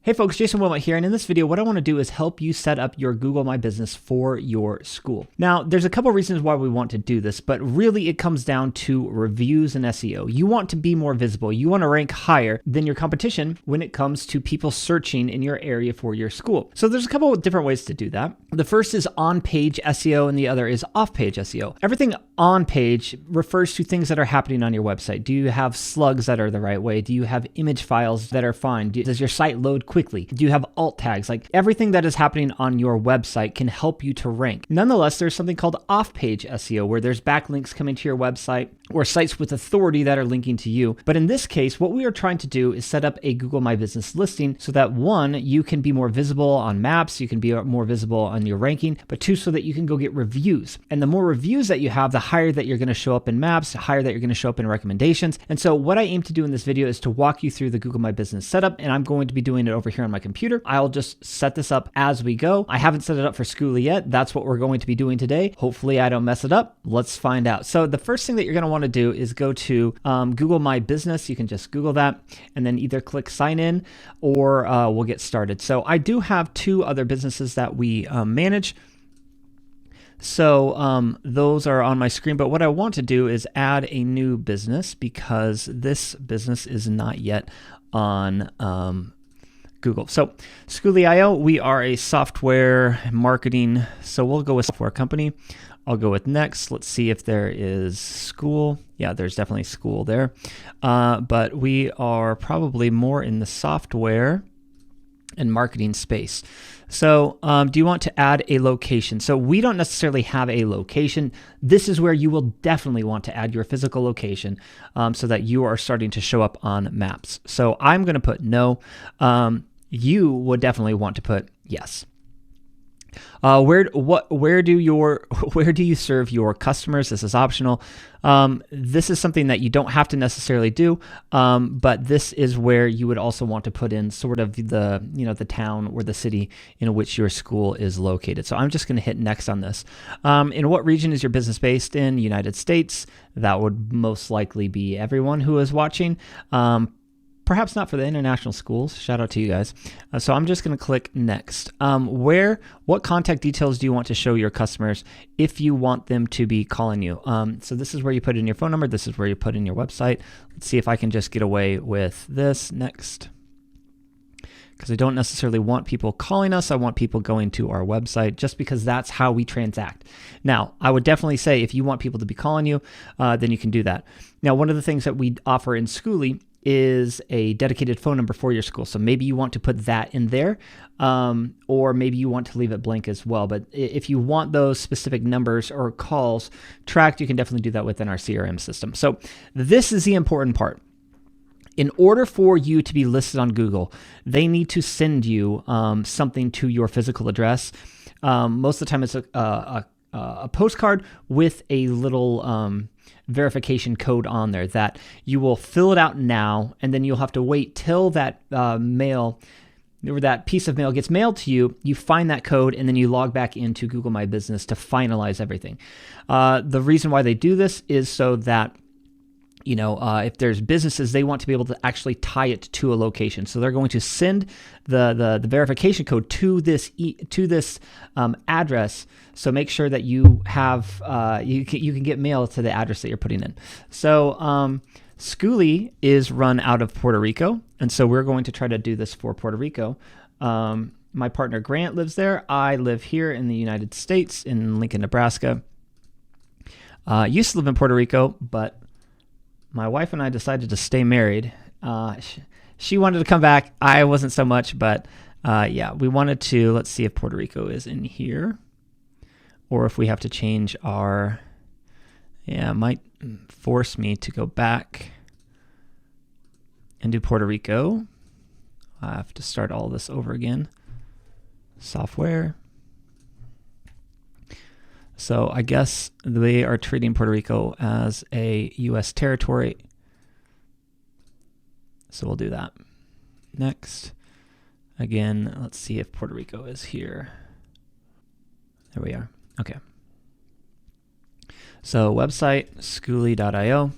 Hey folks, Jason Wilmot here, and in this video what I want to do is help you set up your Google My Business for your school. Now there's a couple reasons why we want to do this, but really it comes down to reviews and SEO. You want to be more visible. You want to rank higher than your competition when it comes to people searching in your area for your school. So there's a couple of different ways to do that. The first is on-page SEO and the other is off-page SEO. Everything on-page refers to things that are happening on your website. Do you have slugs that are the right way? Do you have image files that are fine? Does your site load quickly? Do you have alt tags? Like everything that is happening on your website can help you to rank. Nonetheless, there's something called off-page SEO where there's backlinks coming to your website or sites with authority that are linking to you. But in this case, what we are trying to do is set up a Google My Business listing so that one, you can be more visible on maps, you can be more visible on your ranking, but two, so that you can go get reviews. And the more reviews that you have, the higher that you're going to show up in maps, the higher that you're going to show up in recommendations. And so what I aim to do in this video is to walk you through the Google My Business setup, and I'm going to be doing it over here on my computer. I'll just set this up as we go. I haven't set it up for Schoolie yet. That's what we're going to be doing today. Hopefully I don't mess it up. Let's find out. So the first thing that you're going to want to do is go to Google My Business. You can just Google that and then either click sign in or we'll get started. So I do have two other businesses that we manage. So those are on my screen, but what I want to do is add a new business because this business is not yet on Google. So Schoolie.io, we are a software marketing, so we'll go with software company. I'll go with next. Let's see if there is school. Yeah, there's definitely school there. But we are probably more in the software and marketing space. So do you want to add a location? So we don't necessarily have a location. This is where you will definitely want to add your physical location so that you are starting to show up on maps. So I'm going to put no. You would definitely want to put yes. Where do you serve your customers? This is optional. This is something that you don't have to necessarily do, but this is where you would also want to put in sort of the town or the city in which your school is located. So I'm just going to hit next on this. In what region is your business based in? United States. That would most likely be everyone who is watching. Perhaps not for the international schools. Shout out to you guys. So I'm just going to click next. What contact details do you want to show your customers if you want them to be calling you? So this is where you put in your phone number. This is where you put in your website. Let's see if I can just get away with this next. Because I don't necessarily want people calling us. I want people going to our website just because that's how we transact. Now, I would definitely say if you want people to be calling you, then you can do that. Now, one of the things that we offer in Schoolie is a dedicated phone number for your school. So maybe you want to put that in there, or maybe you want to leave it blank as well. But if you want those specific numbers or calls tracked, you can definitely do that within our CRM system. So this is the important part. In order for you to be listed on Google, they need to send you something to your physical address. Most of the time it's a postcard with a little verification code on there that you will fill it out now, and then you'll have to wait till that mail or that piece of mail gets mailed to you. You find that code and then you log back into Google My Business to finalize everything. The reason why they do this is so that if there's businesses, they want to be able to actually tie it to a location. So they're going to send the verification code to this address. So make sure that you have you can get mail to the address that you're putting in. So Schoolie is run out of Puerto Rico, and so we're going to try to do this for Puerto Rico. My partner Grant lives there. I live here in the United States in Lincoln, Nebraska. Used to live in Puerto Rico, but my wife and I decided to stay married. She wanted to come back. I wasn't so much, but yeah, we wanted to. Let's see if Puerto Rico is in here or if we have to change our, it might force me to go back and do Puerto Rico. I have to start all this over again. Software. So I guess they are treating Puerto Rico as a U.S. territory. So we'll do that. Next. Again, let's see if Puerto Rico is here. There we are. Okay. So website, Schoolie.io.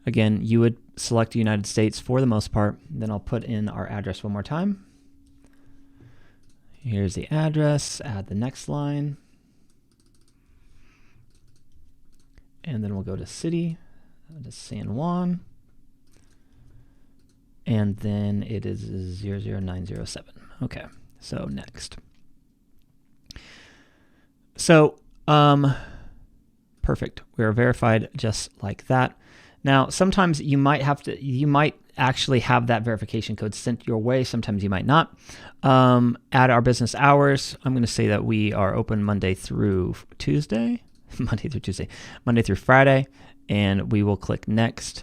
Again, you would select the United States for the most part. Then I'll put in our address one more time. Here's the address, add the next line. And then we'll go to city, to San Juan. And then it is 00907. Okay, so next. So, perfect. We are verified just like that. Now, sometimes you might actually have that verification code sent your way. Sometimes you might not. Add our business hours. I'm going to say that we are open Monday through Tuesday, Monday through Friday, and we will click next.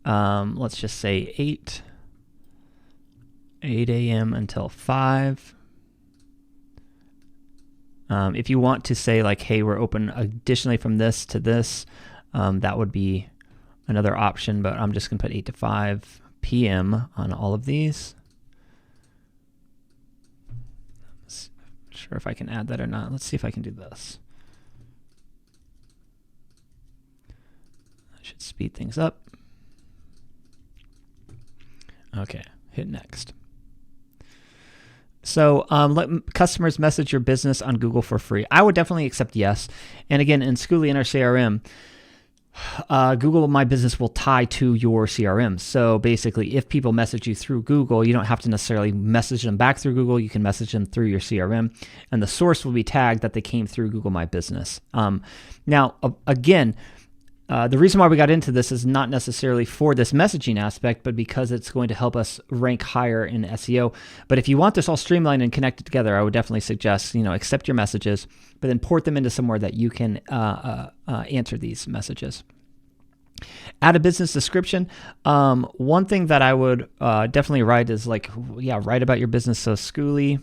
Let's just say 8 a.m. until 5. If you want to say like, hey, we're open additionally from this to this, that would be another option, but I'm just going to put 8 to 5 p.m. on all of these. Not sure if I can add that or not. Let's see if I can do this. I should speed things up. Okay, hit next. So let customers message your business on Google for free. I would definitely accept yes. And again, in Schoolie in our CRM, Google My Business will tie to your CRM. So basically, if people message you through Google, you don't have to necessarily message them back through Google. You can message them through your CRM, and the source will be tagged that they came through Google My Business. Now, again, the reason why we got into this is not necessarily for this messaging aspect, but because it's going to help us rank higher in SEO. But if you want this all streamlined and connected together, I would definitely suggest, accept your messages, but then port them into somewhere that you can answer these messages. Add a business description. One thing that I would definitely write is write about your business. So Schoolie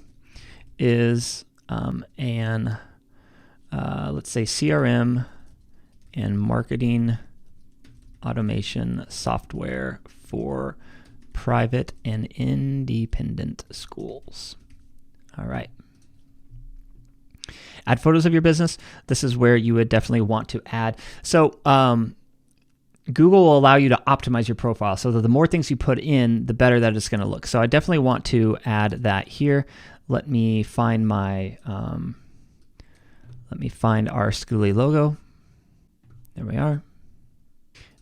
is let's say CRM and marketing automation software for private and independent schools. All right. Add photos of your business. This is where you would definitely want to add. So Google will allow you to optimize your profile so that the more things you put in, the better that it's going to look. So I definitely want to add that here. Let me find my, our Schoolie logo. There we are.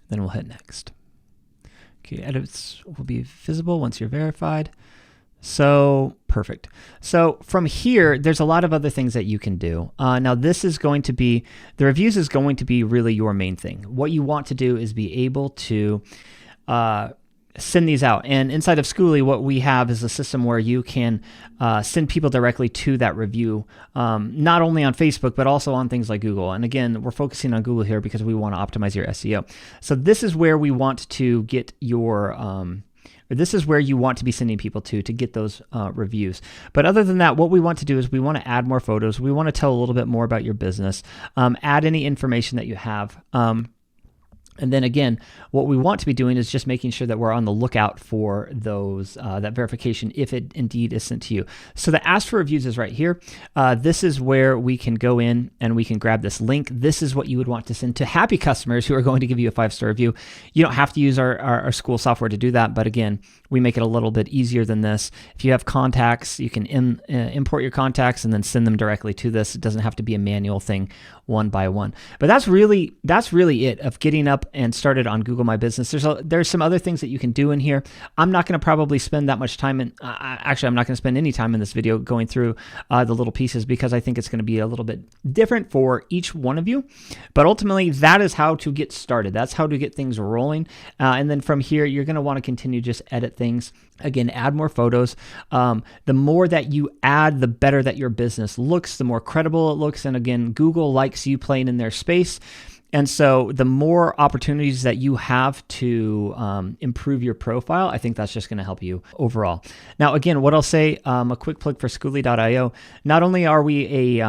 Then we'll hit next. Okay, edits will be visible once you're verified. So perfect. So from here, there's a lot of other things that you can do. Now this is going to be, the reviews is going to be really your main thing. What you want to do is be able to send these out. And inside of Schoolie, what we have is a system where you can send people directly to that review, not only on Facebook, but also on things like Google. And again, we're focusing on Google here because we want to optimize your SEO. So this is where we want to get your, this is where you want to be sending people to get those reviews. But other than that, what we want to do is we want to add more photos. We want to tell a little bit more about your business, add any information that you have. And then again, what we want to be doing is just making sure that we're on the lookout for those that verification if it indeed is sent to you. So the ask for reviews is right here. This is where we can go in and we can grab this link. This is what you would want to send to happy customers who are going to give you a 5-star review. You don't have to use our school software to do that, but again, we make it a little bit easier than this. If you have contacts, you can import your contacts and then send them directly to this. It doesn't have to be a manual thing one by one. But that's really it of getting up and started on Google My Business. There's some other things that you can do in here. I'm not going to probably spend that much time actually, I'm not going to spend any time in this video going through the little pieces because I think it's going to be a little bit different for each one of you. But ultimately, that is how to get started. That's how to get things rolling. And then from here, you're going to want to continue just edit things. Again, add more photos. The more that you add, the better that your business looks, the more credible it looks. And again, Google likes you playing in their space. And so the more opportunities that you have to improve your profile, I think that's just going to help you overall. Now, again, what I'll say, a quick plug for Schoolie.io. Not only are we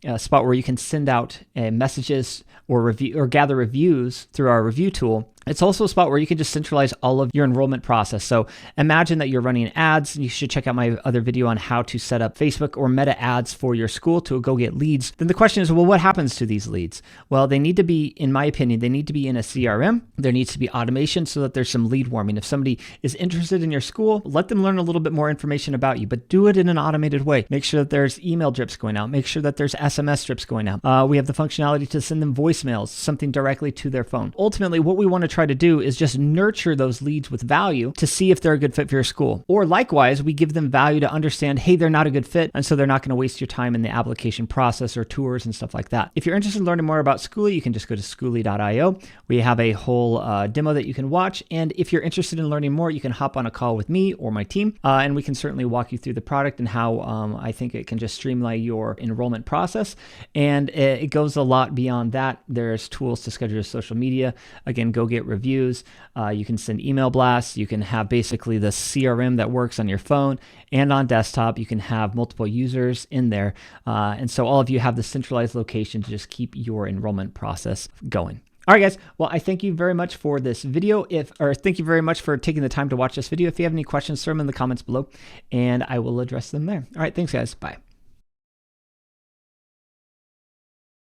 a spot where you can send out messages or gather reviews through our review tool. It's also a spot where you can just centralize all of your enrollment process. So imagine that you're running ads. You should check out my other video on how to set up Facebook or Meta ads for your school to go get leads. Then the question is, well, what happens to these leads? Well, they need to be, in my opinion, they need to be in a CRM. There needs to be automation so that there's some lead warming. If somebody is interested in your school, let them learn a little bit more information about you, but do it in an automated way. Make sure that there's email drips going out. Make sure that there's SMS drips going out. We have the functionality to send them voicemails, something directly to their phone. Ultimately, what we want to try to do is just nurture those leads with value to see if they're a good fit for your school. Or likewise, we give them value to understand, hey, they're not a good fit, and so they're not going to waste your time in the application process or tours and stuff like that. If you're interested in learning more about Schoolie, you can just go to schoolie.io. We have a whole demo that you can watch, and if you're interested in learning more, you can hop on a call with me or my team, and we can certainly walk you through the product and how I think it can just streamline your enrollment process. And it goes a lot beyond that. There's tools to schedule your social media. Again, go get reviews. You can send email blasts. You can have basically the CRM that works on your phone and on desktop. You can have multiple users in there. And so all of you have the centralized location to just keep your enrollment process going. All right, guys. Well, I thank you very much for this video. Thank you very much for taking the time to watch this video. If you have any questions, throw them in the comments below, and I will address them there. All right, thanks, guys. Bye.